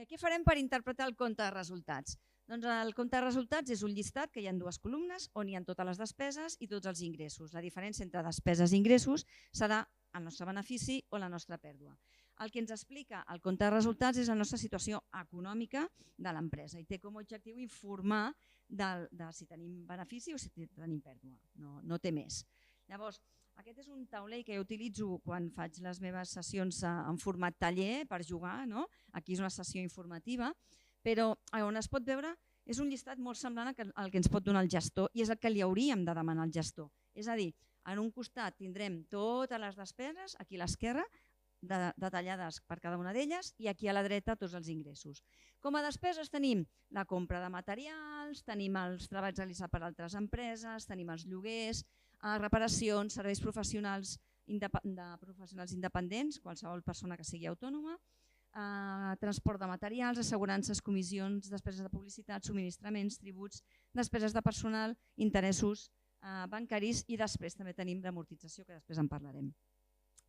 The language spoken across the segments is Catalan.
què farem per interpretar el compte de resultats? Doncs el compte de resultats és un llistat que hi ha dues columnes on hi ha totes les despeses i tots els ingressos. La diferència entre despeses i ingressos serà el nostre benefici o la nostra pèrdua. El que ens explica el compte de resultats és la nostra situació econòmica de l'empresa i té com a objectiu informar de si tenim benefici o si tenim pèrdua, no té més. Llavors, aquest és un taulell que jo utilitzo quan faig les meves sessions en format taller per jugar. Aquí és una sessió informativa, però on es pot veure és un llistat molt semblant al que ens pot donar el gestor i és el que li hauríem de demanar al gestor. És a dir, en un costat tindrem totes les despeses, aquí a l'esquerra, detallades per cada una d'elles, i aquí a la dreta tots els ingressos. Com a despeses tenim la compra de materials, tenim els treballs realitzats per altres empreses, tenim els lloguers, reparacions, serveis professionals independents, qualsevol persona que sigui autònoma, transport de materials, assegurances, comissions, despeses de publicitat, subministraments, tributs, despeses de personal, interessos bancaris i després també tenim l'amortització, que després en parlarem.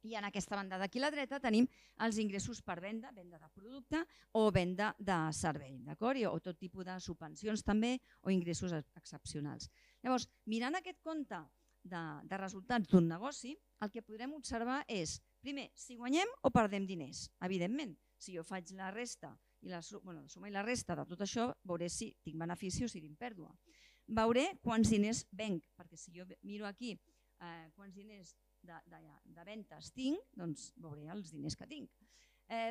I en aquesta banda d'aquí a la dreta tenim els ingressos per venda, venda de producte o venda de servei, o tot tipus de subvencions també o ingressos excepcionals. Llavors, mirant aquest compte de resultats d'un negoci, el que podrem observar és, primer, si guanyem o perdem diners. Evidentment, si jo faig la resta i la suma i la resta de tot això, veuré si tinc benefici o si tinc pèrdua. Veuré quants diners venc, perquè si jo miro aquí quants diners de ventes tinc, doncs veuré els diners que tinc.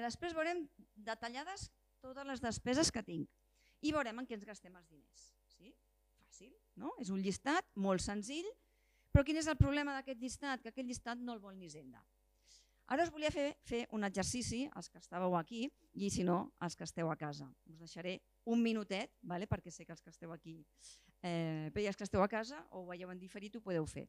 Després veurem detallades totes les despeses que tinc i veurem en què ens gastem els diners. Fàcil, no? És un llistat molt senzill, però quin és el problema d'aquest llistat? Que aquest llistat no el vol ni Hisenda. Ara us volia fer un exercici, els que estàveu aquí, i si no, els que esteu a casa. Us deixaré un minutet, perquè sé que els que esteu aquí, però els que esteu a casa o ho veieu en diferit ho podeu fer.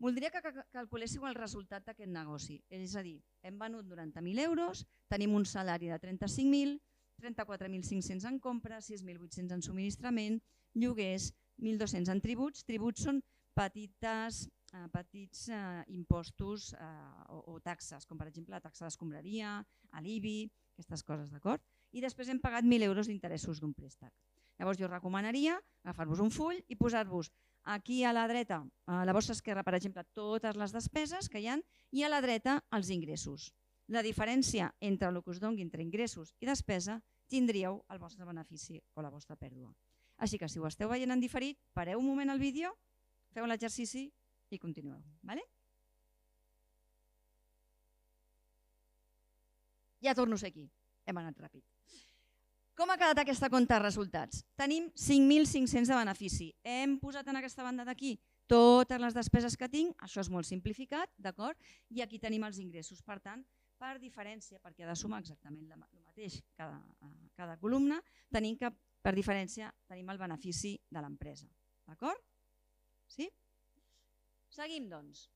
Voldria que calculéssiu el resultat d'aquest negoci, és a dir, hem venut 90.000 euros, tenim un salari de 35.000, 34.500 en compra, 6.800 en subministrament, lloguers, 1.200 en tributs. Tributs són petits impostos o taxes, com per exemple la taxa d'escombraria, l'IBI, aquestes coses, d'acord? I després hem pagat 1.000 euros d'interessos d'un préstec. Llavors jo recomanaria agafar-vos un full i posar-vos aquí a la dreta, a la vostra esquerra, per exemple, totes les despeses que hi ha i a la dreta els ingressos. La diferència entre el que us doni entre ingressos i despesa tindríeu el vostre benefici o la vostra pèrdua. Així que si ho esteu veient en diferit, pareu un moment el vídeo, feu l'exercici i continueu. Ja torno a ser aquí, hem anat ràpid. Com ha quedat aquesta compte de resultats? Tenim 5.500 de benefici. Hem posat en aquesta banda d'aquí totes les despeses que tinc, això és molt simplificat, d'acord? I aquí tenim els ingressos. Per tant, per diferència, perquè ha de sumar exactament el mateix cada columna, tenim que per diferència tenim el benefici de l'empresa. D'acord? Sí? Seguim, doncs.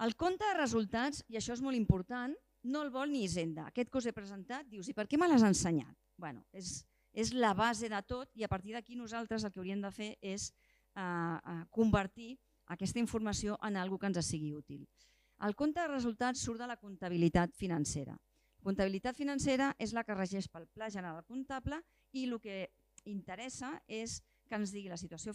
El compte de resultats, i això és molt important, no el vol ni Hisenda. Aquest que us he presentat, dius, i per què me l'has ensenyat? Bé, és la base de tot i a partir d'aquí nosaltres el que hauríem de fer és convertir aquesta informació en alguna cosa que ens sigui útil. El compte de resultats surt de la comptabilitat financera. La comptabilitat financera és la que regeix pel Pla General Comptable i el que interessa és que ens digui la situació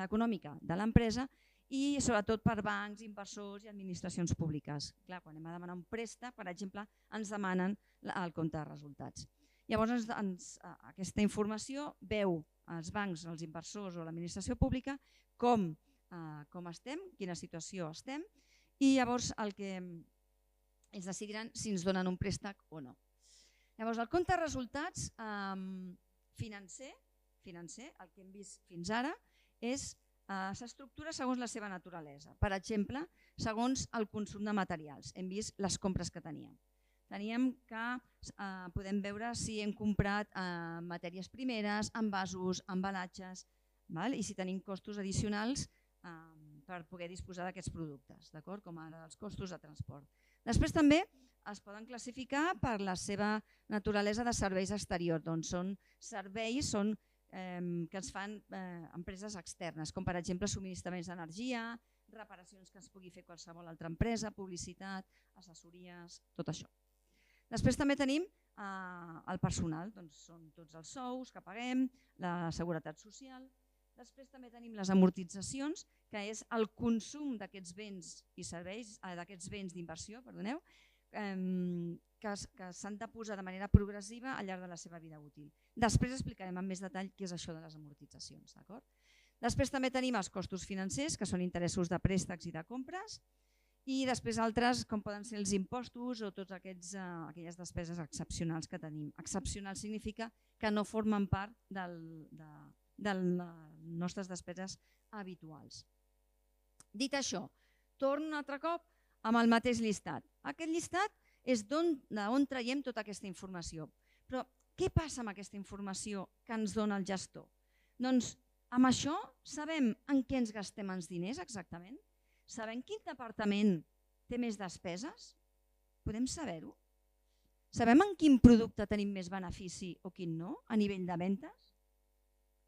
econòmica de l'empresa i sobretot per bancs, inversors i administracions públiques. Clar, quan hem de demanar un préstec, per exemple, ens demanen el compte de resultats. Llavors, aquesta informació veu els bancs, els inversors o l'administració pública com estem, quina situació estem, i llavors el que ells decidiran si ens donen un préstec o no. Llavors, el compte de resultats financer, el que hem vist fins ara, s'estructura segons la seva naturalesa. Per exemple, segons el consum de materials. Hem vist les compres que teníem. Teníem que podem veure si hem comprat matèries primeres, envasos, embalatges, i si tenim costos addicionals per poder disposar d'aquests productes, com ara els costos de transport. Després també es poden classificar per la seva naturalesa de serveis exteriors, doncs són serveis que ens fan empreses externes, com per exemple subministraments d'energia, reparacions que ens pugui fer qualsevol altra empresa, publicitat, assessories, tot això. Després també tenim al personal, doncs són tots els sous que paguem, la seguretat social. Després també tenim les amortitzacions, que és el consum d'aquests béns i serveis, d'aquests béns d'inversió, perdoneu, que s'han de posar de manera progressiva al llarg de la seva vida útil. Després explicarem amb més detall què és això de les amortitzacions. Després també tenim els costos financers, que són interessos de préstecs i de compres, i després altres, com poden ser els impostos o totes aquelles despeses excepcionals que tenim. Excepcional significa que no formen part de les nostres despeses habituals. Dit això, torno un altre cop amb el mateix llistat. Aquest llistat és d'on traiem tota aquesta informació. Però què passa amb aquesta informació que ens dona el gestor? Doncs amb això sabem en què ens gastem els diners exactament? Sabem quin departament té més despeses? Podem saber-ho? Sabem en quin producte tenim més benefici o quin no, a nivell de ventes?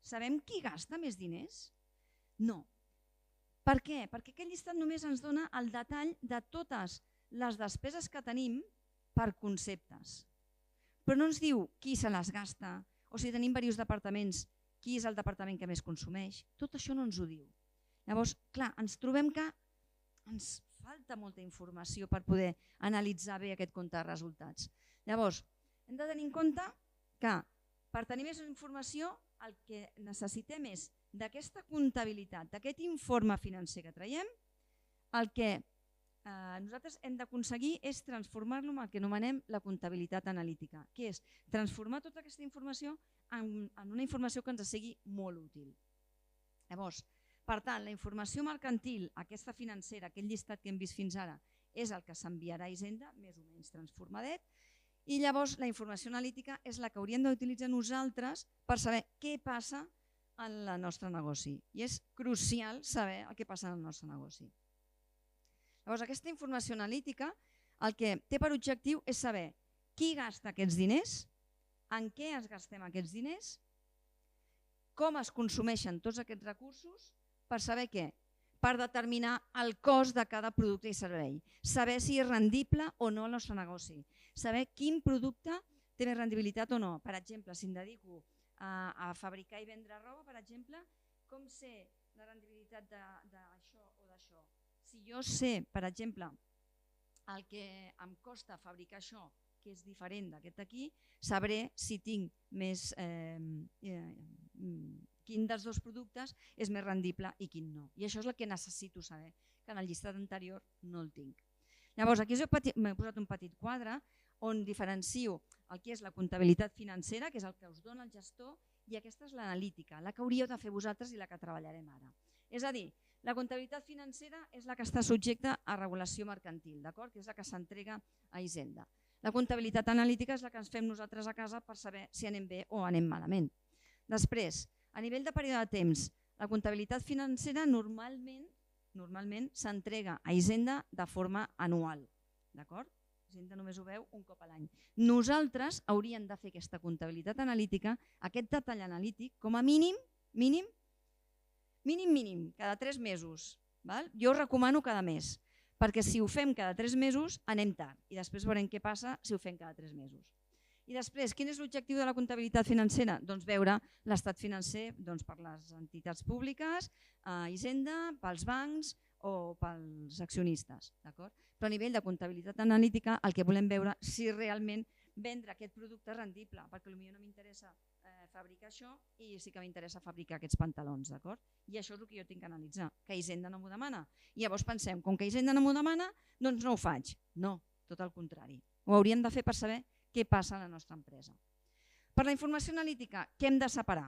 Sabem qui gasta més diners? No. Per què? Perquè aquest llistat només ens dona el detall de totes les despeses que tenim per conceptes. Però no ens diu qui se les gasta o si tenim diversos departaments, qui és el departament que més consumeix. Tot això no ens ho diu. Llavors, clar, ens trobem que ens falta molta informació per poder analitzar bé aquest compte de resultats. Llavors, hem de tenir en compte que per tenir més informació el que necessitem és d'aquesta comptabilitat, d'aquest informe financer que traiem, el que nosaltres hem d'aconseguir és transformar-lo en el que anomenem la comptabilitat analítica, que és transformar tota aquesta informació en una informació que ens sigui molt útil. Llavors, per tant, la informació mercantil, aquesta financera, aquest llistat que hem vist fins ara, és el que s'enviarà a Hisenda, més o menys transformadet, i llavors la informació analítica és la que hauríem d'utilitzar nosaltres per saber què passa en el nostre negoci. I és crucial saber el que passa en el nostre negoci. Llavors, aquesta informació analítica el que té per objectiu és saber qui gasta aquests diners, en què es gastem aquests diners, com es consumeixen tots aquests recursos, per saber què? Per determinar el cost de cada producte i servei, saber si és rendible o no el nostre negoci, saber quin producte té més rendibilitat o no. Per exemple, si em dedico a fabricar i vendre roba, per exemple, com sé la rendibilitat d'això o d'això? Si jo sé, per exemple, el que em costa fabricar això, que és diferent d'aquest aquí, sabré si tinc més, quin dels dos productes és més rendible i quin no. I això és el que necessito saber, que en el llistat anterior no el tinc. Llavors, aquí m'he posat un petit quadre on diferencio el que és la comptabilitat financera, que és el que us dona el gestor, i aquesta és l'analítica, la que hauríeu de fer vosaltres i la que treballarem ara. És a dir, la comptabilitat financera és la que està subjecta a regulació mercantil, que és la que s'entrega a Hisenda. La comptabilitat analítica és la que ens fem nosaltres a casa per saber si anem bé o anem malament. Després, a nivell de període de temps, la comptabilitat financera normalment s'entrega a Hisenda de forma anual. Hisenda només ho veu un cop a l'any. Nosaltres hauríem de fer aquesta comptabilitat analítica, aquest detall analític, com a mínim, cada 3 mesos. Jo recomano cada mes, perquè si ho fem cada 3 mesos anem tard i després veurem què passa si ho fem cada 3 mesos. I després, quin és l'objectiu de la comptabilitat financera? Doncs veure l'estat financer per les entitats públiques, a Hisenda, pels bancs o pels accionistes. Però a nivell de comptabilitat analítica el que volem veure si realment vendre aquest producte és rendible, perquè potser no m'interessa fabricar això i sí que m'interessa fabricar aquests pantalons. I això és el que jo tinc que analitzar, que Hisenda no m'ho demana. I llavors pensem, com que Hisenda no m'ho demana, doncs no ho faig. No, tot el contrari. Ho hauríem de fer per saber què passa a la nostra empresa. Per la informació analítica, què hem de separar?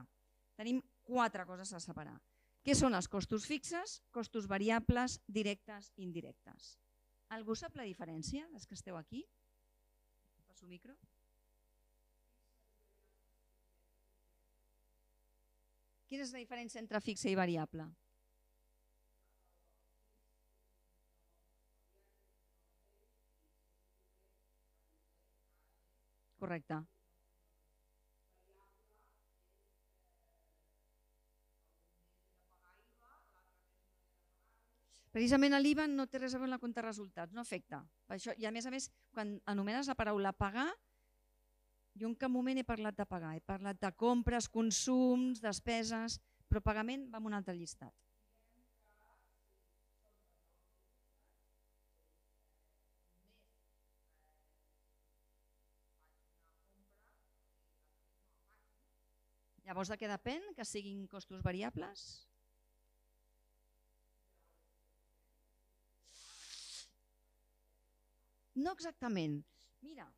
Tenim 4 coses a separar. Què són els costos fixes, costos variables, directes i indirectes? Algú sap la diferència, dels que esteu aquí? Passo el micro. Quina és la diferència entre fixa i variable? Correcte. Precisament l'IVA no té res a veure amb la compte de resultats, no afecta. I a més, quan anomenes la paraula pagar, Jo en cap moment he parlat de pagar, he parlat de compres, consums, despeses, però pagament va en un altre llistat. Llavors de què depèn? Que siguin costos variables? No exactament. Mira,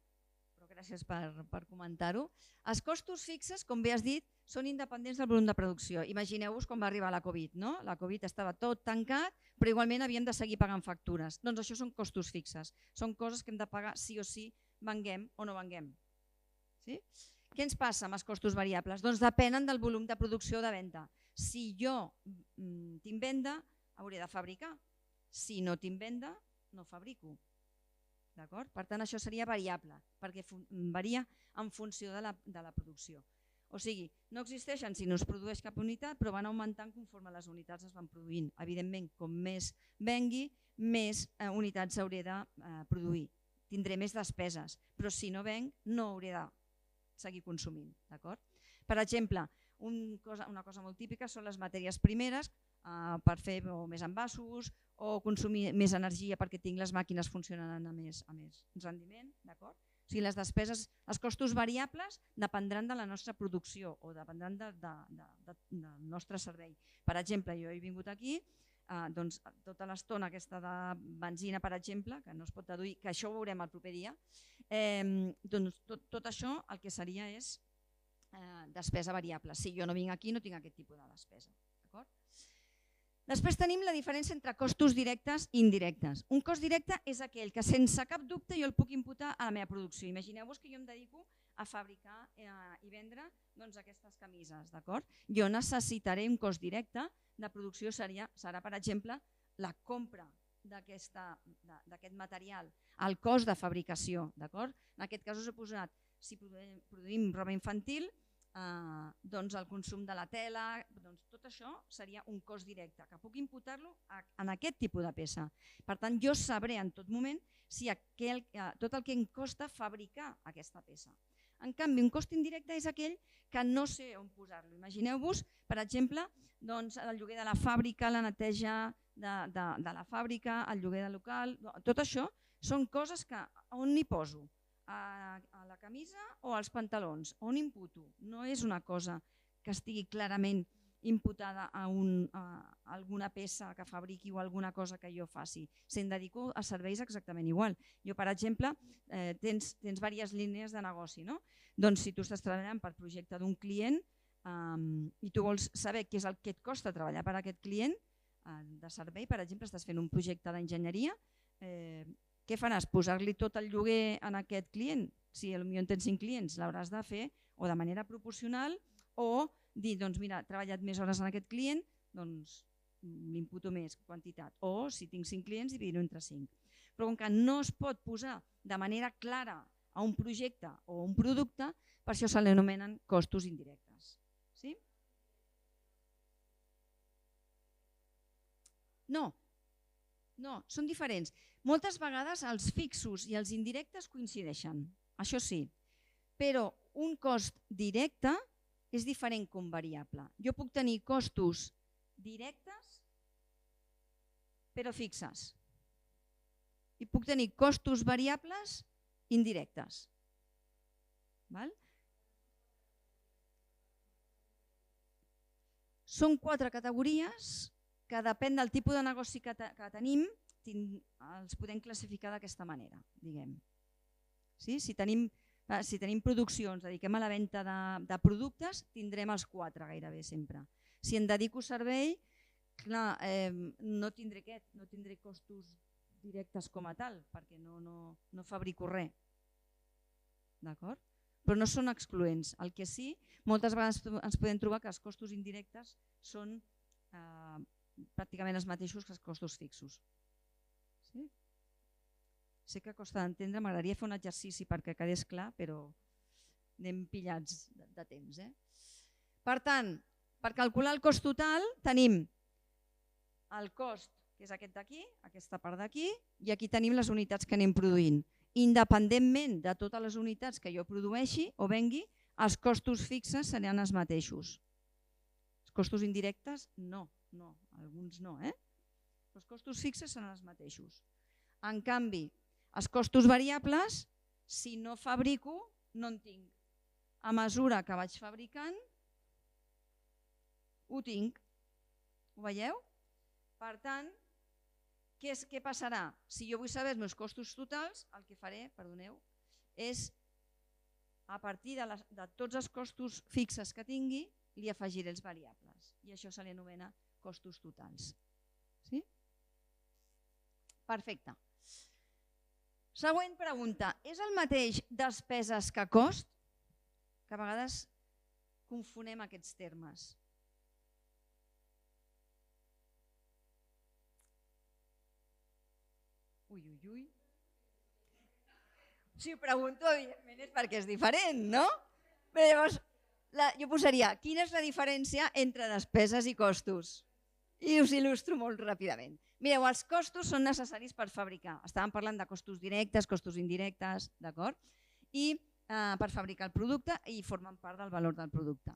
però gràcies per comentar-ho. Els costos fixes, com bé has dit, són independents del volum de producció. Imagineu-vos quan va arribar la Covid, no? La Covid estava tot tancat, però igualment havíem de seguir pagant factures. Doncs això són costos fixes. Són coses que hem de pagar sí o sí, venguem o no venguem. Sí? Què ens passa amb els costos variables? Doncs depenen del volum de producció o de venda. Si jo tinc venda, hauré de fabricar. Si no tinc venda, no fabrico. Per tant, això seria variable, perquè varia en funció de la producció. O sigui, no existeixen si no es produeix cap unitat, però van augmentant conforme les unitats es van produint. Evidentment, com més vengui, més unitats hauré de produir. Tindré més despeses, però si no venc, no hauré de seguir consumint. Per exemple, una cosa molt típica són les matèries primeres per fer més envasos o consumir més energia perquè tinc les màquines funcionant a més rendiment. O sigui, les despeses, els costos variables dependran de la nostra producció o dependran del nostre servei. Per exemple, jo he vingut aquí, tota l'estona aquesta de benzina, per exemple, que no es pot deduir, que això ho veurem el proper dia, tot això el que seria és despesa variable. Si jo no vinc aquí no tinc aquest tipus de despesa. Després tenim la diferència entre costos directes i indirectes. Un cost directe és aquell que sense cap dubte jo el puc imputar a la meva producció. Imagineu-vos que jo em dedico a fabricar i vendre aquestes camises. Jo necessitaré un cost directe de producció, serà per exemple la compra d'aquest material, el cost de fabricació. En aquest cas us he posat, si produïm roba infantil, doncs el consum de la tela, tot això seria un cost directe, que puc imputar-lo en aquest tipus de peça. Per tant, jo sabré en tot moment tot el que em costa fabricar aquesta peça. En canvi, un cost indirecte és aquell que no sé on posar-lo. Imagineu-vos, per exemple, el lloguer de la fàbrica, la neteja de la fàbrica, el lloguer del local, tot això són coses que on n'hi poso? A la camisa o als pantalons, on imputo? No és una cosa que estigui clarament imputada a alguna peça que fabriqui o alguna cosa que jo faci. Si em dedico a serveis exactament igual. Jo, per exemple, tens diverses línies de negoci. Doncs si tu estàs treballant per projecte d'un client i tu vols saber què és el que et costa treballar per aquest client de servei, per exemple, estàs fent un projecte d'enginyeria, què faràs? Posar-li tot el lloguer en aquest client? Si potser en tens 5 clients, l'hauràs de fer o de manera proporcional o dir, doncs mira, he treballat més hores en aquest client, doncs l'imputo més quantitat. O si tinc 5 clients, dividir-ho entre 5. Però com que no es pot posar de manera clara a un projecte o un producte, per això se l'anomenen costos indirectes. Sí? No, són diferents. Moltes vegades els fixos i els indirectes coincideixen, això sí, però un cost directe és diferent que un variable. Jo puc tenir costos directes però fixes i puc tenir costos variables indirectes. Són 4 categories que depèn del tipus de negoci que tenim, els podem classificar d'aquesta manera, diguem. Si tenim produccions, dediquem a la venda de productes, tindrem els 4 gairebé sempre. Si em dedico a servei, clar, no tindré costos directes com a tal, perquè no fabrico res. D'acord? Però no són excloents. El que sí, moltes vegades ens podem trobar que els costos indirectes són pràcticament els mateixos que els costos fixos. Sé que costa d'entendre, m'agradaria fer un exercici perquè quedés clar, però anem pillats de temps. Per tant, per calcular el cost total tenim el cost, que és aquest d'aquí, aquesta part d'aquí, i aquí tenim les unitats que anem produint. independentment de totes les unitats que jo produeixi o vengui, els costos fixes seran els mateixos. Els costos indirectes, no, alguns no. Els costos fixes seran els mateixos. En canvi, els costos variables, si no fabrico, no en tinc. A mesura que vaig fabricant, ho tinc. Ho veieu? Per tant, què passarà? Si jo vull saber els meus costos totals, el que faré, perdoneu, és a partir de tots els costos fixes que tingui, li afegiré els variables. I això se li anomena costos totals. Sí? Perfecte. Següent pregunta. És el mateix despeses que cost? Que a vegades confonem aquests termes. Ui. Si ho pregunto, evidentment és perquè és diferent, no? Però llavors, jo posaria, quina és la diferència entre despeses i costos? I us il·lustro molt ràpidament. Mireu, els costos són necessaris per fabricar. Estàvem parlant de costos directes, costos indirectes, d'acord? I per fabricar el producte i formen part del valor del producte.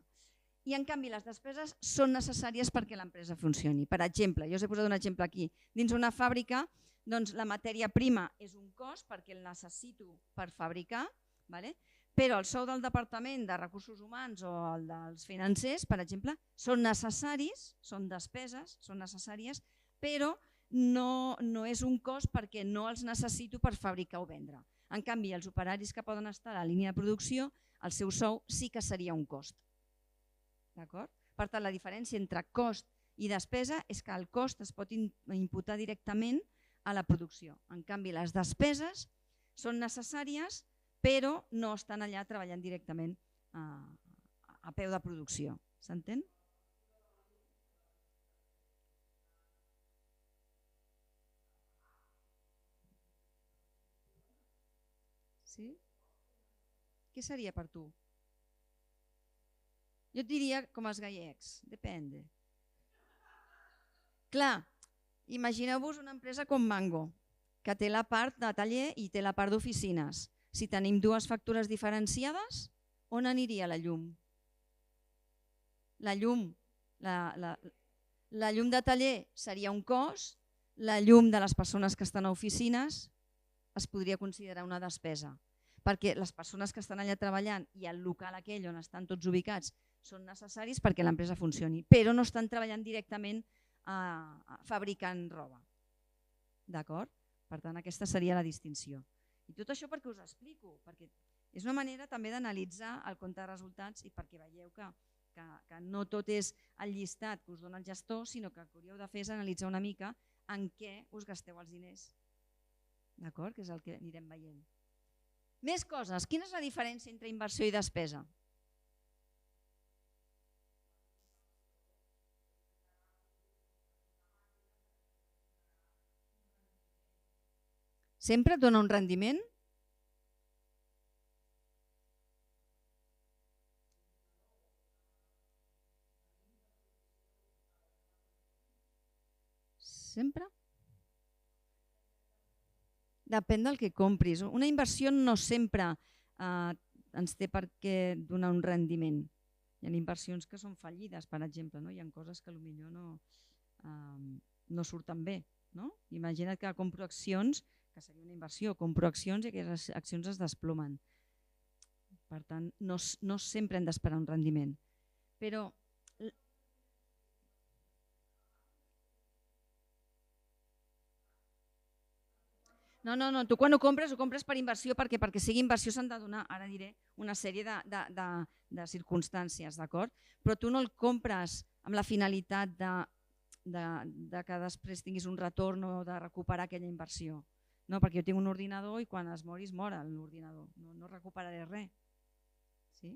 I en canvi les despeses són necessàries perquè l'empresa funcioni. Per exemple, jo us he posat un exemple aquí. Dins una fàbrica, doncs la matèria prima és un cost perquè el necessito per fabricar, però el sou del departament de recursos humans o el dels financers, per exemple, són necessaris, són despeses, són necessàries, però no és un cost perquè no els necessito per fabricar o vendre. En canvi, els operaris que poden estar a la línia de producció, el seu sou sí que seria un cost. Per tant, la diferència entre cost i despesa és que el cost es pot imputar directament a la producció. En canvi, les despeses són necessàries, però no estan allà treballant directament a peu de producció. S'entén? Sí? Què seria per tu? Jo et diria com els gallecs, depende. Clar, imagineu-vos una empresa com Mango, que té la part de taller i té la part d'oficines. Si tenim dues factures diferenciades, on aniria la llum? La llum de taller seria un cost, la llum de les persones que estan a oficines es podria considerar una despesa, perquè les persones que estan allà treballant i el local aquell on estan tots ubicats són necessaris perquè l'empresa funcioni, però no estan treballant directament fabricant roba. D'acord? Per tant, aquesta seria la distinció. I tot això perquè us explico, perquè és una manera també d'analitzar el compte de resultats i perquè veieu que no tot és el llistat que us dona el gestor, sinó que el que hauríeu de fer és analitzar una mica en què us gasteu els diners. D'acord? Que és el que anirem veient. Més coses. Quina és la diferència entre inversió i despesa? Sempre et dona un rendiment? Sempre? Depèn del que compris. Una inversió no sempre ens té per què donar un rendiment. Hi ha inversions que són fallides, per exemple. Hi ha coses que potser no surten bé. Imagina't que compro accions, que seria una inversió, compro accions i aquelles accions es desplomen. Per tant, no sempre hem d'esperar un rendiment. Però no, tu quan ho compres per inversió perquè sigui inversió s'han de donar, ara diré, una sèrie de circumstàncies, d'acord? Però tu no el compres amb la finalitat de que després tinguis un retorn o de recuperar aquella inversió. No, perquè jo tinc un ordinador i quan es mori es mor l'ordinador, no recuperaré res. Sí?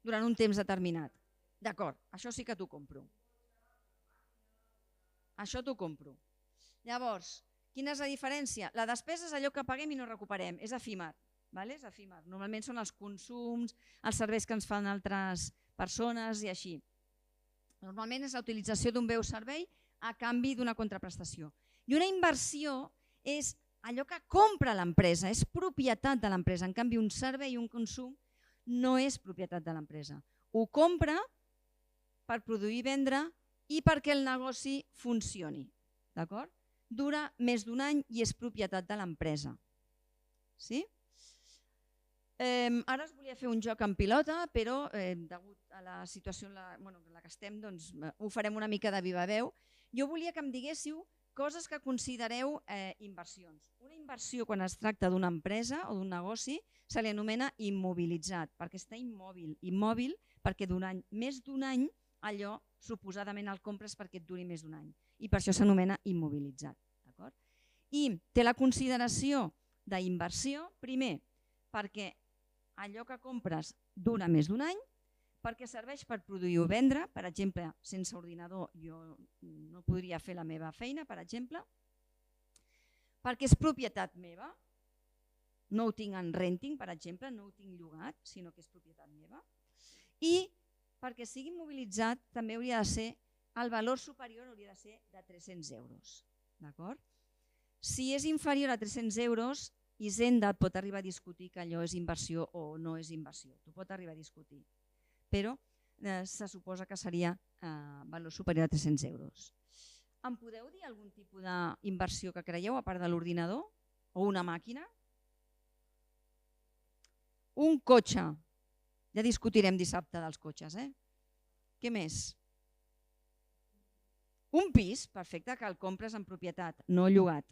Durant un temps determinat. D'acord, això sí que t'ho compro. Això t'ho compro. Llavors, quina és la diferència? La despesa és allò que paguem i no recuperem, és efímer. És efímer. Normalment són els consums, els serveis que ens fan altres persones i així. Normalment és la utilització d'un bé o servei a canvi d'una contraprestació. I una inversió és allò que compra l'empresa, és propietat de l'empresa. En canvi, un servei i un consum no és propietat de l'empresa. Ho compra per produir i vendre i perquè el negoci funcioni. D'acord? Dura més d'un any i és propietat de l'empresa. Sí? Ara us volia fer un joc en pilota, però degut a la situació en la que estem, ho farem una mica de viva veu. Jo volia que em diguéssiu coses que considereu inversions. Una inversió, quan es tracta d'una empresa o d'un negoci, se li anomena immobilitzat, perquè està immòbil. Immòbil perquè durant més d'un any allò suposadament el compres perquè et duri més d'un any. I per això s'anomena immobilitzat. I té la consideració d'inversió, primer, perquè allò que compres dura més d'un any, perquè serveix per produir o vendre, per exemple, sense ordinador jo no podria fer la meva feina, per exemple, perquè és propietat meva, no ho tinc en renting, per exemple, no ho tinc llogat, sinó que és propietat meva, i perquè sigui immobilitzat també hauria de ser, el valor superior hauria de ser de 300 euros. D'acord? Si és inferior a 300 euros, Hisenda et pot arribar a discutir que allò és inversió o no és inversió. T'ho pot arribar a discutir. Però se suposa que seria valor superior a 300 euros. Em podeu dir algun tipus d'inversió que creieu, a part de l'ordinador o una màquina? Un cotxe. Ja discutirem dissabte dels cotxes. Què més? Un pis, perfecte, que el compres en propietat, no llogat.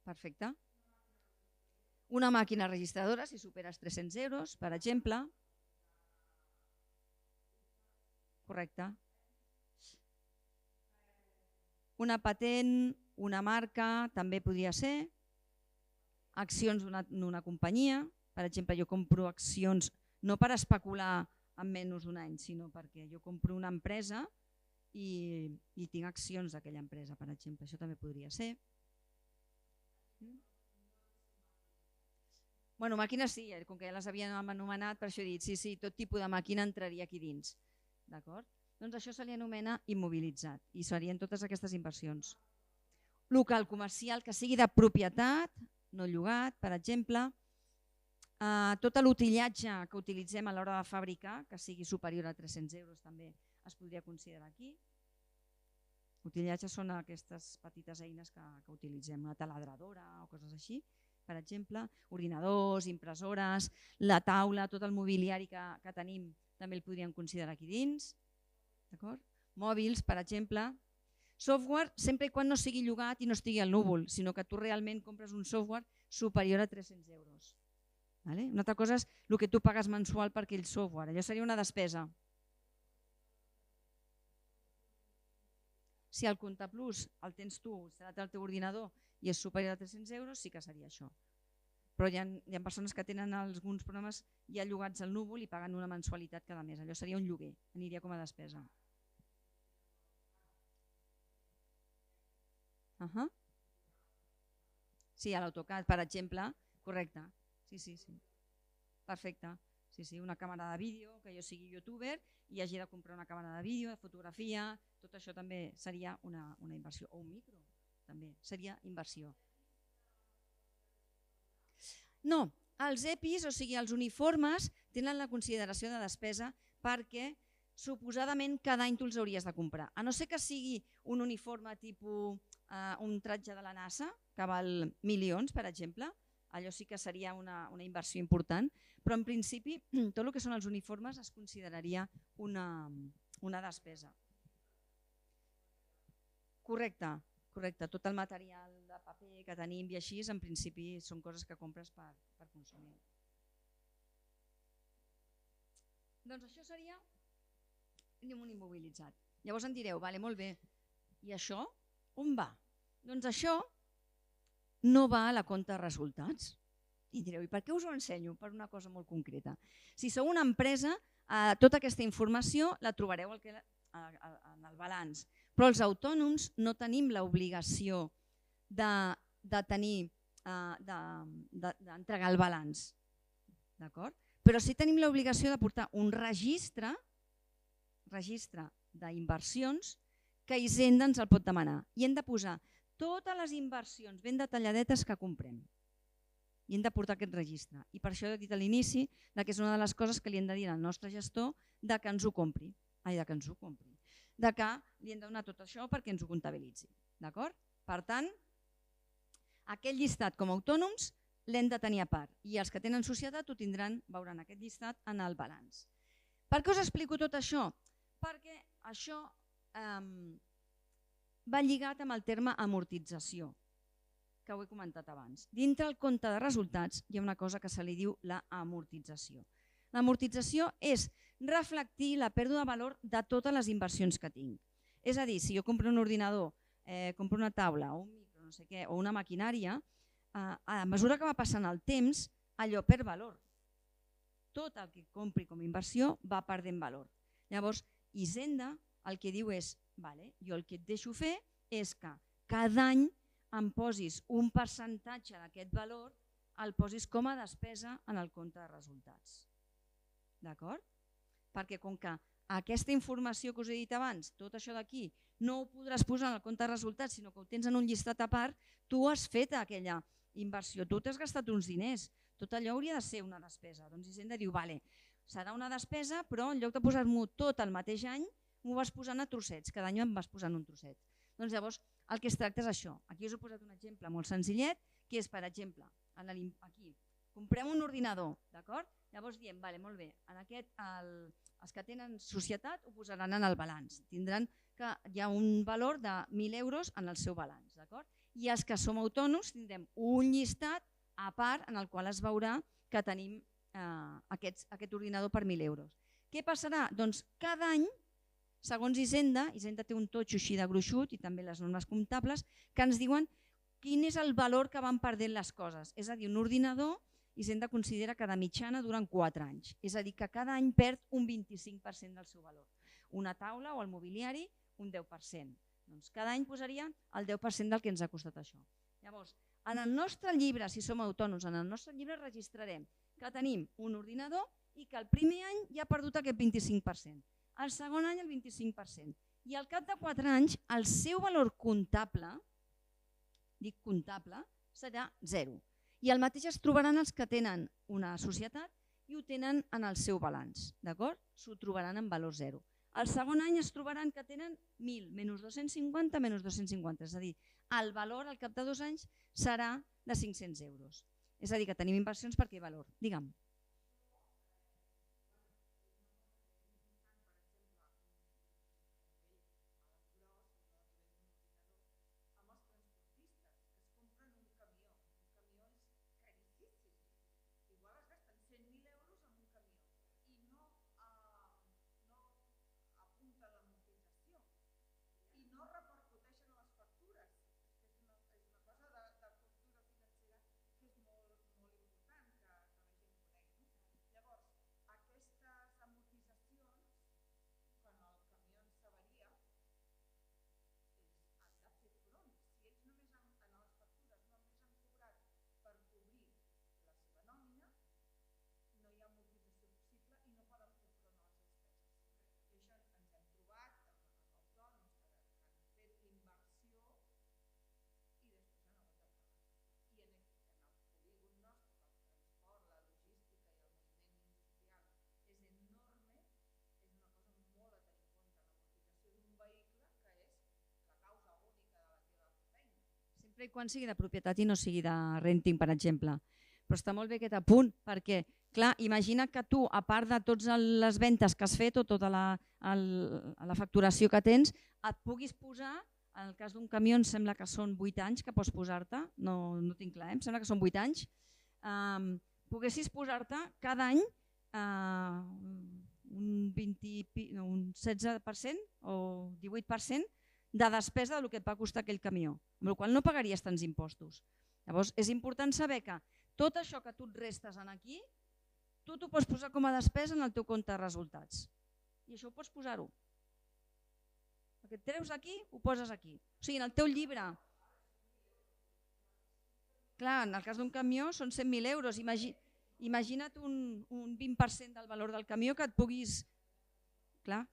Perfecte. Una màquina registradora, si superes 300 euros, per exemple. Correcte. Una patent, una marca, també podria ser. Accions d'una companyia. Per exemple, jo compro accions no per especular en menys d'un any, sinó perquè jo compro una empresa i tinc accions d'aquella empresa, per exemple. Això també podria ser. Bueno, màquines sí, com que ja les havíem anomenat, per això he dit sí, tot tipus de màquina entraria aquí dins. D'acord? Doncs això se li anomena immobilitzat i serien totes aquestes inversions. Local comercial que sigui de propietat, no llogat, per exemple. Tot l'utillatge que utilitzem a l'hora de fabricar, que sigui superior a 300 euros també es podria considerar aquí. Utillatges són aquestes petites eines que utilitzem, una taladradora o coses així, per exemple, ordinadors, impressores, la taula, tot el mobiliari que tenim també el podríem considerar aquí dins. Mòbils, per exemple. Software, sempre i quan no sigui llogat i no estigui al núvol, sinó que tu realment compres un software superior a 300 euros. Una altra cosa és el que tu pagues mensual per aquell software, allò seria una despesa. Si el Comptaplus el tens tu, instal·lat al teu ordinador i és superior a 300 euros, sí que seria això. Però hi ha persones que tenen alguns programes ja llogats al núvol i paguen una mensualitat cada mes. Allò seria un lloguer, aniria com a despesa. Sí, a l'AutoCAD, per exemple, correcte. Sí. Perfecte. Sí, una càmera de vídeo, que jo sigui youtuber i hagi de comprar una càmera de vídeo, de fotografia, tot això també seria una inversió. O un micro, també seria inversió. No, els EPIs, o sigui els uniformes, tenen la consideració de despesa perquè suposadament cada any tu els hauries de comprar. A no ser que sigui un uniforme tipus un tratge de la NASA, que val milions, per exemple, allò sí que seria una inversió important, però en principi tot el que són els uniformes es consideraria una despesa. Correcte, tot el material de paper que tenim i així, en principi són coses que compres per consumir. Doncs això seria un immobilitzat. Llavors em direu, vale, molt bé, i això on va? Doncs això no va a la compta de resultats. I direu, i per què us ho ensenyo? Per una cosa molt concreta. Si sou una empresa, tota aquesta informació la trobareu en el balanç, però els autònoms no tenim l'obligació d'entregar el balanç. Però sí tenim l'obligació de portar un registre registre d'inversions que Hisenda ens el pot demanar. I hem de posar totes les inversions ben detalladetes que comprem. I hem de portar aquest registre. I per això he dit a l'inici que és una de les coses que li hem de dir al nostre gestor de que ens ho compri. De que li hem de donar tot això perquè ens ho comptabilitzi. D'acord? Per tant, aquest llistat com a autònoms l'hem de tenir a part i els que tenen societat ho tindran, veuran aquest llistat en el balanç. Per què us explico tot això? Perquè això va lligat amb el terme amortització, que ho he comentat abans. Dintre el compte de resultats hi ha una cosa que se li diu l'amortització. L'amortització és reflectir la pèrdua de valor de totes les inversions que tinc. És a dir, si jo compro un ordinador, compro una taula o un micro, no sé què, o una maquinària, a mesura que va passant el temps, allò perd valor. Tot el que compri com a inversió va perdent valor. Llavors, Hisenda el que diu és, jo el que et deixo fer és que cada any em posis un percentatge d'aquest valor, el posis com a despesa en el compte de resultats. D'acord? Perquè com que aquesta informació que us he dit abans, tot això d'aquí, no ho podràs posar en el compte de resultats, sinó que ho tens en un llistat a part, tu has fet aquella inversió, tu t'has gastat uns diners, tot allò hauria de ser una despesa. Doncs Hisenda diu, serà una despesa, però en lloc de posar-m'ho tot el mateix any, m'ho vas posant a trossets, cada any em vas posant un trosset. Doncs llavors el que es tracta és això. Aquí us he posat un exemple molt senzillet, que és, per exemple, aquí, comprem un ordinador, d'acord? Llavors diem, molt bé, els que tenen societat ho posaran en el balanç. Tindran que hi ha un valor de 1.000 euros en el seu balanç, d'acord? I els que som autònoms tindrem un llistat a part en el qual es veurà que tenim aquest ordinador per 1.000 euros. Què passarà? Doncs cada any, segons Hisenda té un totxo així de gruixut i també les normes comptables que ens diuen quin és el valor que van perdent les coses. És a dir, un ordinador Hisenda considera que de mitjana duren 4 anys. És a dir, que cada any perd un 25% del seu valor. Una taula o el mobiliari, un 10%. Doncs cada any posaria el 10% del que ens ha costat això. Llavors, en el nostre llibre, si som autònoms, en el nostre llibre registrarem que tenim un ordinador i que el primer any ja ha perdut aquest 25%. El segon any el 25%. I al cap de 4 anys el seu valor comptable, dic comptable, serà 0. I el mateix es trobaran els que tenen una societat i ho tenen en el seu balanç, d'acord? S'ho trobaran en valor 0. El segon any es trobaran que tenen 1.000, menys 250, menys 250. És a dir, el valor al cap de 2 anys serà de 500 euros. És a dir, que tenim inversions per aquell valor. Digue'm. Sempre i quan sigui de propietat i no sigui de renting, per exemple. Però està molt bé aquest apunt, perquè, clar, imagina que tu, a part de totes les ventes que has fet o tota la facturació que tens, et puguis posar, en el cas d'un camió em sembla que són 8 anys que pots posar-te, no tinc clar, em sembla que són 8 anys, poguessis posar-te cada any un 16% o 18% de despesa del que et va costar aquell camió, amb la qual cosa no pagaries tants impostos. Llavors, és important saber que tot això que tu et restes aquí, tu t'ho pots posar com a despesa en el teu compte de resultats. I això ho pots posar-ho. El que et treus aquí, ho poses aquí. O sigui, en el teu llibre... Clar, en el cas d'un camió són 100.000 euros. Imagina't un 20% del valor del camió que et puguis... Clar.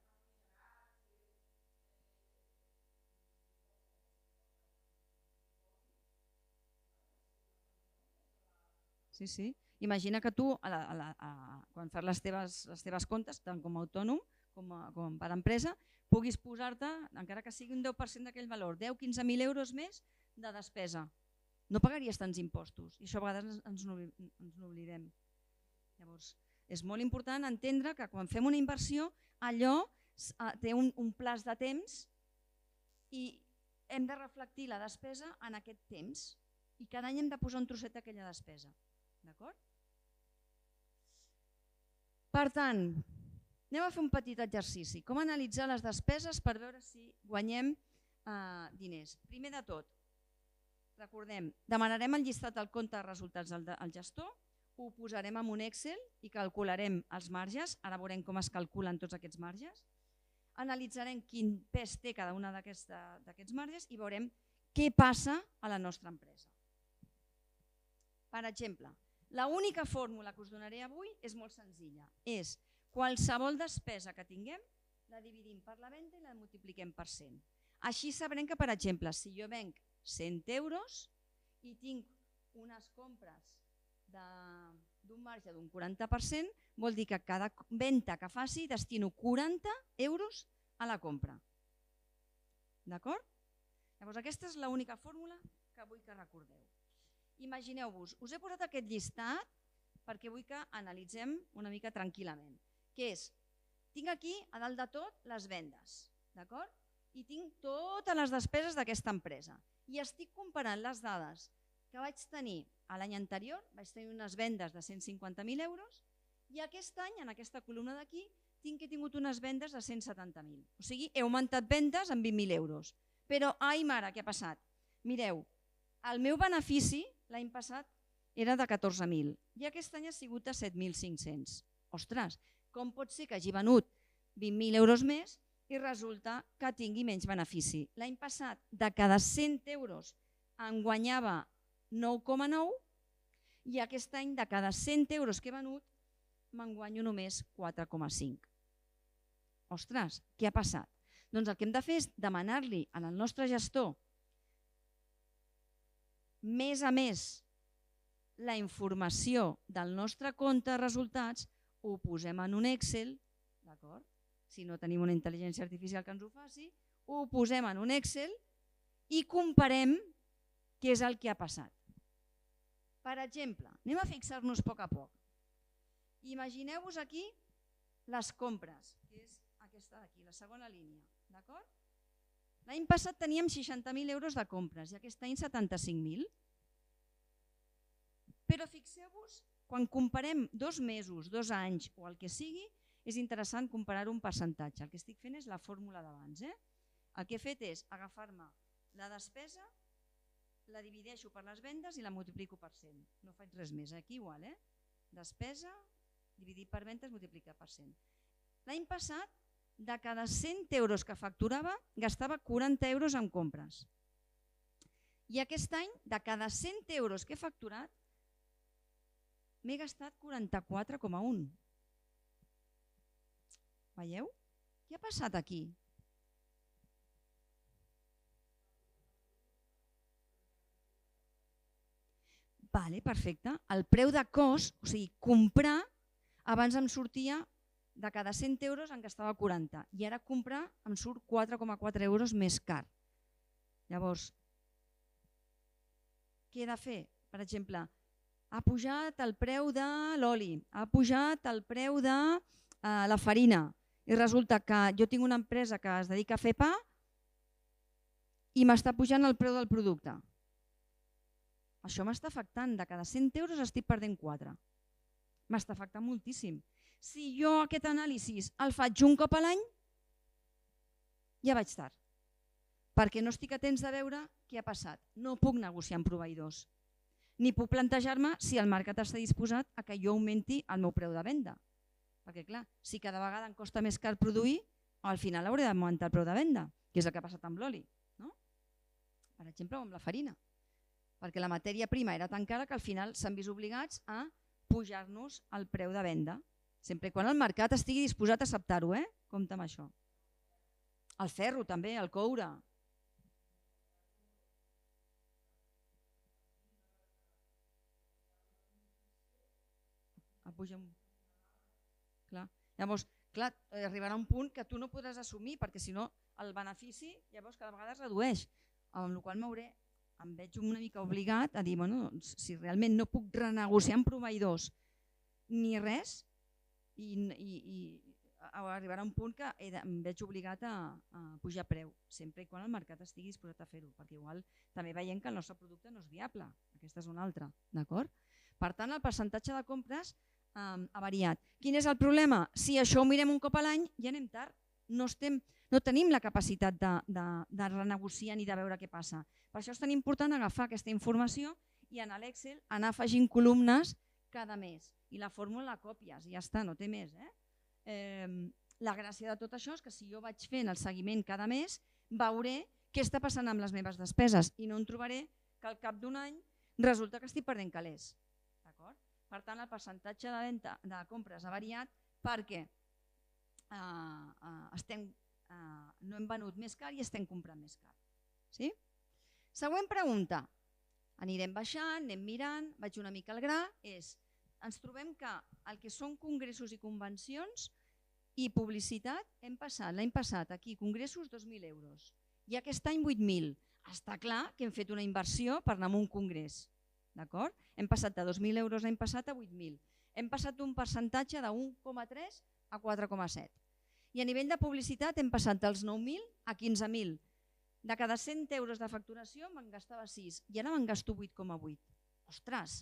Sí. Imagina que tu, quan fas les teves comptes, tant com a autònom com per empresa, puguis posar-te, encara que sigui un 10% d'aquell valor, 10-15.000 euros més de despesa. No pagaries tants impostos i això a vegades ens n'oblidem. Llavors, és molt important entendre que quan fem una inversió, allò té un plaç de temps i hem de reflectir la despesa en aquest temps i cada any hem de posar un trosset d'aquella despesa. D'acord? Per tant, anem a fer un petit exercici. Com analitzar les despeses per veure si guanyem diners? Primer de tot, recordem, demanarem el llistat del compte de resultats al gestor, ho posarem en un Excel i calcularem els marges, ara veurem com es calculen tots aquests marges, analitzarem quin pes té cada una d'aquests marges i veurem què passa a la nostra empresa. Per exemple, l'única fórmula que us donaré avui és molt senzilla. És qualsevol despesa que tinguem, la dividim per la venda i la multipliquem per 100. Així sabrem que, per exemple, si jo venc 100 euros i tinc unes compres d'un marge d'un 40%, vol dir que cada venda que faci destino 40 euros a la compra. D'acord? Llavors, aquesta és l'única fórmula que vull que recordeu. Imagineu-vos, us he posat aquest llistat perquè vull que analitzem una mica tranquil·lament. Què és? Tinc aquí, a dalt de tot, les vendes, d'acord? I tinc totes les despeses d'aquesta empresa. I estic comparant les dades que vaig tenir l'any anterior, vaig tenir unes vendes de 150.000 euros, i aquest any, en aquesta columna d'aquí, he tingut unes vendes de 170.000. O sigui, he augmentat vendes en 20.000 euros. Però, ai mare, què ha passat? Mireu, el meu benefici l'any passat era de 14.000 i aquest any ha sigut de 7.500. Ostres, com pot ser que hagi venut 20.000 euros més i resulta que tingui menys benefici? L'any passat, de cada 100 euros en guanyava 9,9 i aquest any, de cada 100 euros que he venut, me'n guanyo només 4,5. Ostres, què ha passat? Doncs el que hem de fer és demanar-li al nostre gestor més a més la informació del nostre compte de resultats, ho posem en un Excel, d'acord? Si no tenim una intel·ligència artificial que ens ho faci, ho posem en un Excel i comparem què és el que ha passat. Per exemple, anem a fixar-nos a poc a poc. Imagineu-vos aquí les compres, que és aquesta d'aquí, la segona línia, d'acord? L'any passat teníem 60.000 euros de compres i aquest any 75.000. Però fixeu-vos, quan comparem 2 mesos, 2 anys o el que sigui, és interessant comparar un percentatge. El que estic fent és la fórmula d'abans. El que he fet és agafar-me la despesa, la divideixo per les vendes i la multiplico per 100. No faig res més, aquí igual. Despesa, dividit per vendes, multiplicar per 100. L'any passat, de cada 100 euros que facturava, gastava 40 euros en compres. I aquest any, de cada 100 euros que he facturat, m'he gastat 44,1. Veieu? Què ha passat aquí? Vale, perfecte. El preu de cost, o sigui, comprar, abans em sortia de cada 100 euros en gastava 40 i ara comprar em surt 4,4 euros més car. Llavors, què he de fer? Per exemple, ha pujat el preu de l'oli, ha pujat el preu de la farina i resulta que jo tinc una empresa que es dedica a fer pa i m'està pujant el preu del producte. Això m'està afectant, de cada 100 euros estic perdent 4. M'està afectant moltíssim. Si jo aquest anàlisi el faig un cop a l'any, ja vaig tard, perquè no estic atents de veure què ha passat. No puc negociar amb proveïdors, ni puc plantejar-me si el mercat està disposat a que jo augmenti el meu preu de venda. Perquè clar, si cada vegada em costa més car produir, al final hauré d'augmentar el preu de venda, que és el que ha passat amb l'oli. Per exemple, amb la farina. Perquè la matèria prima era tan cara que al final s'han vist obligats a pujar-nos el preu de venda. Sempre quan el mercat estigui disposat a acceptar-ho, compte amb això. El ferro també, el coure. puja un... Clar. Llavors, clar, arribarà un punt que tu no podràs assumir, perquè si no el benefici llavors cada vegada es redueix, amb la qual cosa em veig una mica obligat a dir, bueno, si realment no puc renegociar amb proveïdors ni res, i arribarà un punt que em veig obligat a pujar preu, sempre i quan el mercat estigui disposat a fer-ho, perquè igual també veiem que el nostre producte no és viable, aquesta és una altra, d'acord? Per tant, el percentatge de compres ha variat. Quin és el problema? Si això ho mirem un cop a l'any, ja anem tard, no tenim la capacitat de renegociar ni de veure què passa. Per això és tan important agafar aquesta informació i en l'Excel anar afegint columnes cada mes. I la fórmula la còpies i ja està, no té més. La gràcia de tot això és que si jo vaig fent el seguiment cada mes, veuré què està passant amb les meves despeses i no em trobaré que al cap d'un any resulta que estic perdent calés. Per tant, el percentatge de compres ha variat perquè no hem venut més car i estem comprant més car. Següent pregunta. Anirem baixant, anem mirant, vaig una mica al gra. Ens trobem que el que són congressos i convencions i publicitat hem passat l'any passat aquí congressos 2.000 euros i aquest any 8.000. Està clar que hem fet una inversió per anar a un congrés. Hem passat de 2.000 euros l'any passat a 8.000. Hem passat d'un percentatge de 1,3 a 4,7. I a nivell de publicitat hem passat dels 9.000 a 15.000. De cada 100 euros de facturació me'n gastava 6 i ara me'n gasto 8,8. Ostres,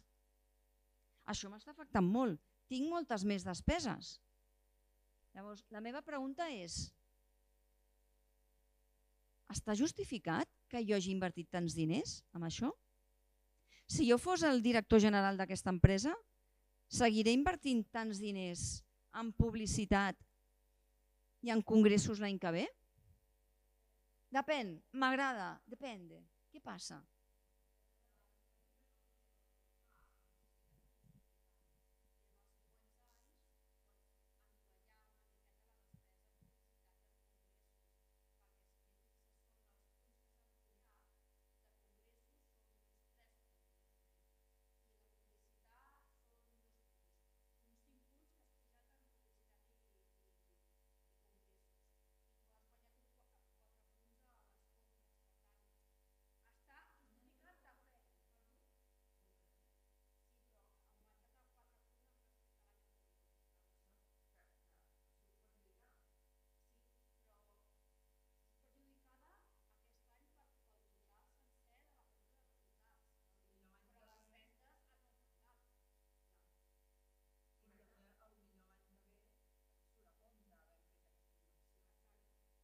això m'està afectant molt. Tinc moltes més despeses. Llavors, la meva pregunta és: està justificat que jo hagi invertit tants diners en això? Si jo fos el director general d'aquesta empresa, seguiré invertint tants diners en publicitat i en congressos l'any que ve? Depèn, m'agrada, depende. Què passa?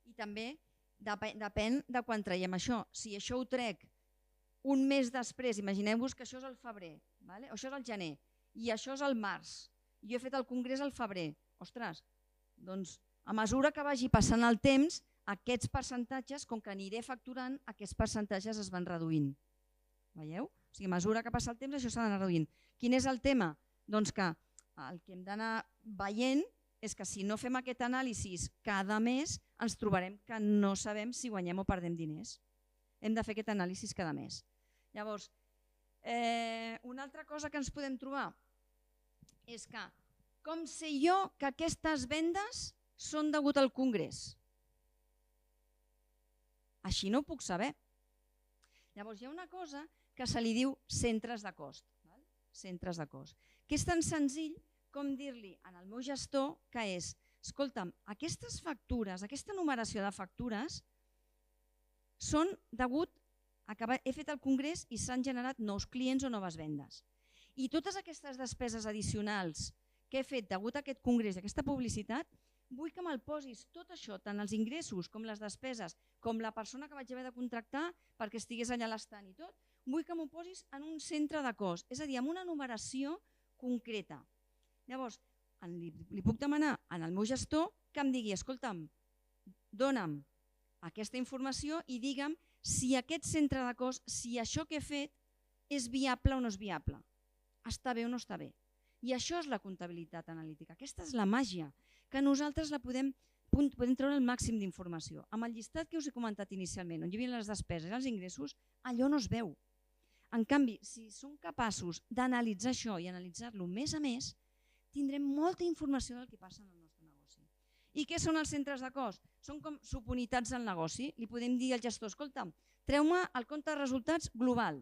I també depèn de quan traiem això. Si això ho trec un mes després, imagineu-vos que això és el febrer, o això és el gener, i això és el març, i jo he fet el congrés al febrer. Ostres, doncs a mesura que vagi passant el temps, aquests percentatges, com que aniré facturant, aquests percentatges es van reduint. Veieu? O sigui, a mesura que passa el temps, això s'ha d'anar reduint. Quin és el tema? Doncs que el que hem d'anar veient és que si no fem aquest anàlisi cada mes, ens trobarem que no sabem si guanyem o perdem diners. Hem de fer aquest anàlisi cada mes. Llavors, una altra cosa que ens podem trobar és que com sé jo que aquestes vendes són degut al congrés? Així no ho puc saber. Llavors, hi ha una cosa que se li diu centres de cost. Centres de cost. Que és tan senzill com dir-li al meu gestor que és: escolta'm, aquestes factures, aquesta numeració de factures són degut a que he fet el congrés i s'han generat nous clients o noves vendes. I totes aquestes despeses addicionals que he fet degut a aquest congrés i aquesta publicitat, vull que me'l posis tot això, tant els ingressos com les despeses, com la persona que vaig haver de contractar perquè estigués allà a l'estand i tot, vull que m'ho posis en un centre de cost, és a dir, amb una numeració concreta. Llavors, li puc demanar al meu gestor que em digui: escolta'm, dona'm aquesta informació i digue'm si aquest centre de cost, si això que he fet és viable o no és viable, està bé o no està bé. I això és la comptabilitat analítica. Aquesta és la màgia, que nosaltres la podem treure el màxim d'informació. Amb el llistat que us he comentat inicialment, on hi havia les despeses i els ingressos, allò no es veu. En canvi, si som capaços d'analitzar això i analitzar-lo mes a mes, tindrem molta informació del que passa en el nostre negoci. I què són els centres de cost? Són com subunitats del negoci. Li podem dir al gestor, escolta, treu-me el compte de resultats global.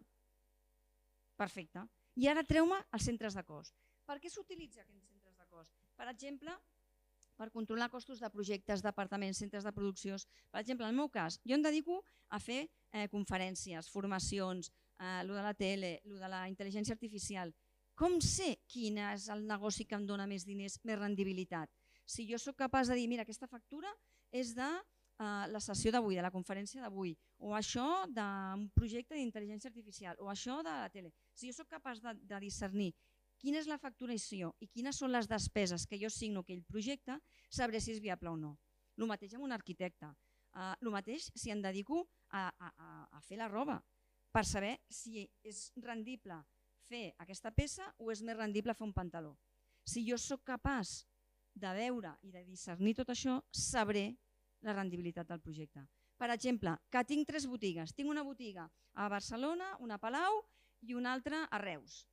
Perfecte. I ara treu-me els centres de cost. Per què s'utilitza aquests centres de cost? Per exemple, per controlar costos de projectes, departaments, centres de producció. Per exemple, en el meu cas, jo em dedico a fer conferències, formacions, el de la tele, el de la intel·ligència artificial. Com sé quin és el negoci que em dona més diners, més rendibilitat? Si jo sóc capaç de dir, mira, aquesta factura és de la sessió d'avui, de la conferència d'avui, o això d'un projecte d'intel·ligència artificial, o això de la tele. Si jo sóc capaç de discernir quina és la facturació i quines són les despeses que jo signo aquell projecte, sabré si és viable o no. El mateix amb un arquitecte. El mateix si em dedico a fer la roba, per saber si és rendible fer aquesta peça o és més rendible fer un pantaló. Si jo sóc capaç de veure i de discernir tot això, sabré la rendibilitat del projecte. Per exemple, que tinc 3 botigues. Tinc una botiga a Barcelona, una a Palau i una altra a Reus.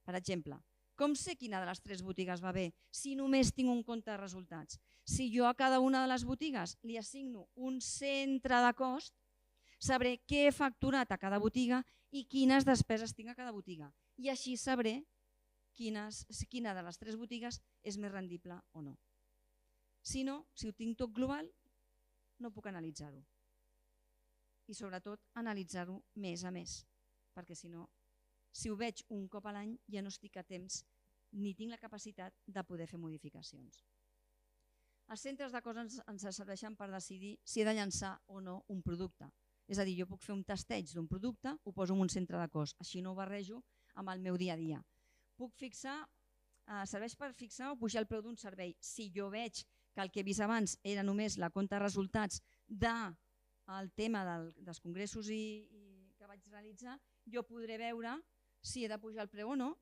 Per exemple, com sé quina de les 3 botigues va bé si només tinc un compte de resultats? Si jo a cada una de les botigues li assigno un centre de cost, sabré què he facturat a cada botiga i quines despeses tinc a cada botiga. I així sabré quina de les 3 botigues és més rendible o no. Si no, si ho tinc tot global, no puc analitzar-ho. I sobretot analitzar-ho mes a mes, perquè si no, si ho veig un cop a l'any ja no estic a temps ni tinc la capacitat de poder fer modificacions. Els centres de cost ens serveixen per decidir si he de llançar o no un producte. És a dir, jo puc fer un tasteig d'un producte, ho poso en un centre de cost, així no ho barrejo amb el meu dia a dia. Puc fixar, serveix per fixar o pujar el preu d'un servei. Si jo veig que el que he vist abans era només la compta de resultats del tema dels congressos que vaig realitzar, jo podré veure si he de pujar el preu o no,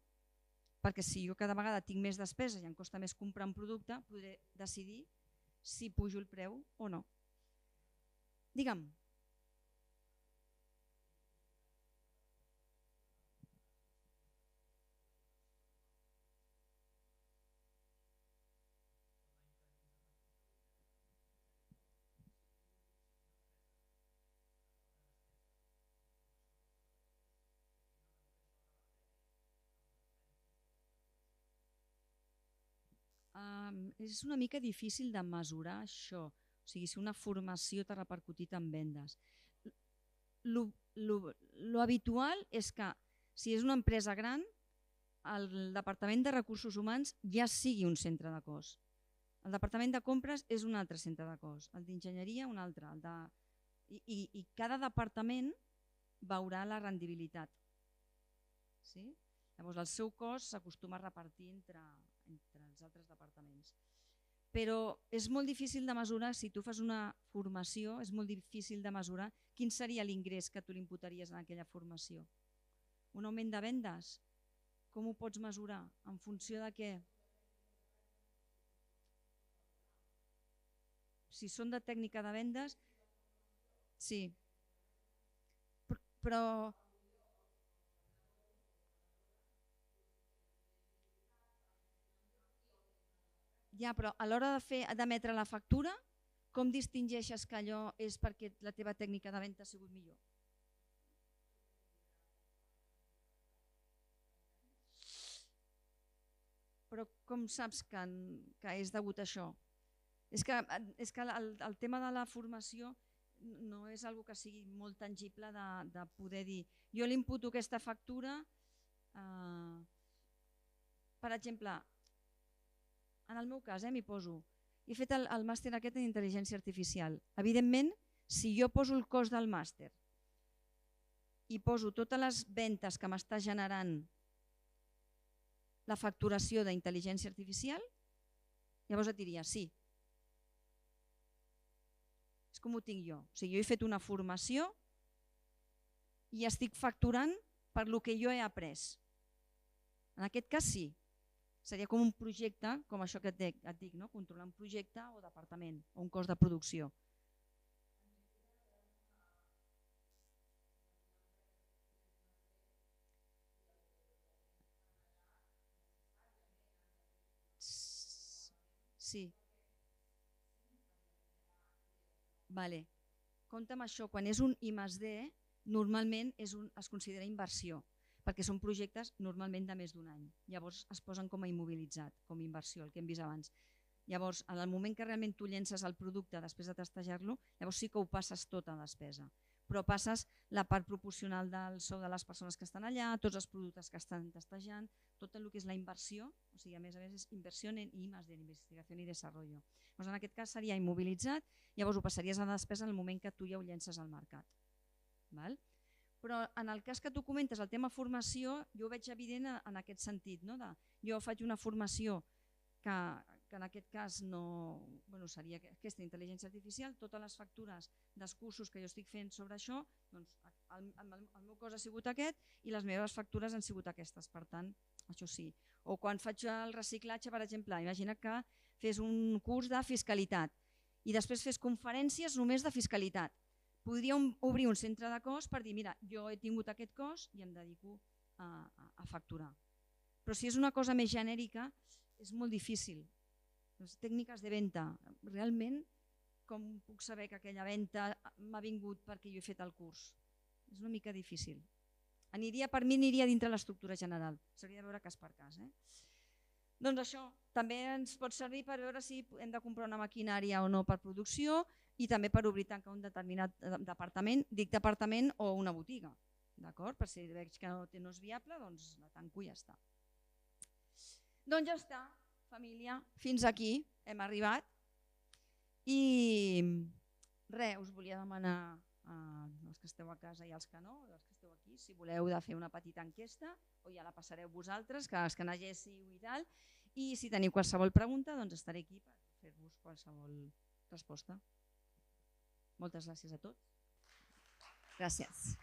perquè si jo cada vegada tinc més despeses i em costa més comprar un producte, podré decidir si pujo el preu o no. Digue'm. És una mica difícil de mesurar això, o sigui, si una formació t'ha repercutit en vendes. Lo habitual és que si és una empresa gran, el departament de recursos humans ja sigui un centre de cost. El departament de compres és un altre centre de cost, el d'enginyeria un altre, i cada departament veurà la rendibilitat. Llavors el seu cost s'acostuma a repartir entre els altres departaments. Però és molt difícil de mesurar, si tu fas una formació, és molt difícil de mesurar quin seria l'ingrés que tu li imputaries en aquella formació. Un augment de vendes? Com ho pots mesurar? En funció de què? Si són de tècnica de vendes, sí. Però ja, però a l'hora d'emetre la factura, com distingeixes que allò és perquè la teva tècnica de venda ha sigut millor? Però com saps que és degut a això? És que el tema de la formació no és una cosa que sigui molt tangible de poder dir jo li imputo aquesta factura, per exemple, en el meu cas m'hi poso, he fet el màster aquest en intel·ligència artificial. Evidentment, si jo poso el cost del màster i poso totes les ventes que m'està generant la facturació d'intel·ligència artificial, llavors et diria sí. És com ho tinc jo. O sigui, jo he fet una formació i estic facturant per el que jo he après. En aquest cas sí. Seria com un projecte, com això que et dic, controlar un projecte o departament o un cost de producció. Sí. Vale. Compte amb això, quan és un I+D, normalment es considera inversió, perquè són projectes normalment de més d'un any. Llavors es posen com a immobilitzat, com a inversió, el que hem vist abans. Llavors, en el moment que realment tu llences el producte després de testejar-lo, llavors sí que ho passes tot a despesa. Però passes la part proporcional del sou de les persones que estan allà, tots els productes que estan testejant, tot el que és la inversió, o sigui, a més és inversió en I+D, en investigació i desenvolupament. Llavors, en aquest cas seria immobilitzat, llavors ho passaries a despesa en el moment que tu ja ho llences al mercat. Val? Però en el cas que tu comentes, el tema formació, jo ho veig evident en aquest sentit. No? Jo faig una formació que en aquest cas seria aquesta intel·ligència artificial, totes les factures dels cursos que jo estic fent sobre això, doncs el meu cost ha sigut aquest i les meves factures han sigut aquestes, per tant, això sí. O quan faig el reciclatge, per exemple, imagina que fes un curs de fiscalitat i després fes conferències només de fiscalitat. Podríem obrir un centre de cost per dir, mira, jo he tingut aquest cost i em dedico a facturar. Però si és una cosa més genèrica, és molt difícil. Les tècniques de venda, realment, com puc saber que aquella venda m'ha vingut perquè jo he fet el curs? És una mica difícil. Per mi aniria dintre l'estructura general, s'hauria de veure cas per cas. Doncs això també ens pot servir per veure si hem de comprar una maquinària o no per producció i també per obrir tancar un determinat departament, dic departament o una botiga, d'acord? Per si veig que no és viable, doncs la tanco i ja està. Doncs ja està, família, fins aquí hem arribat i res, us volia demanar als que esteu a casa i als que no, als que esteu aquí, si voleu de fer una petita enquesta o ja la passareu vosaltres, que els que n'haguéssiu i tal, i si teniu qualsevol pregunta doncs estaré aquí per fer-vos qualsevol resposta. Moltes gràcies a tots. Gràcies.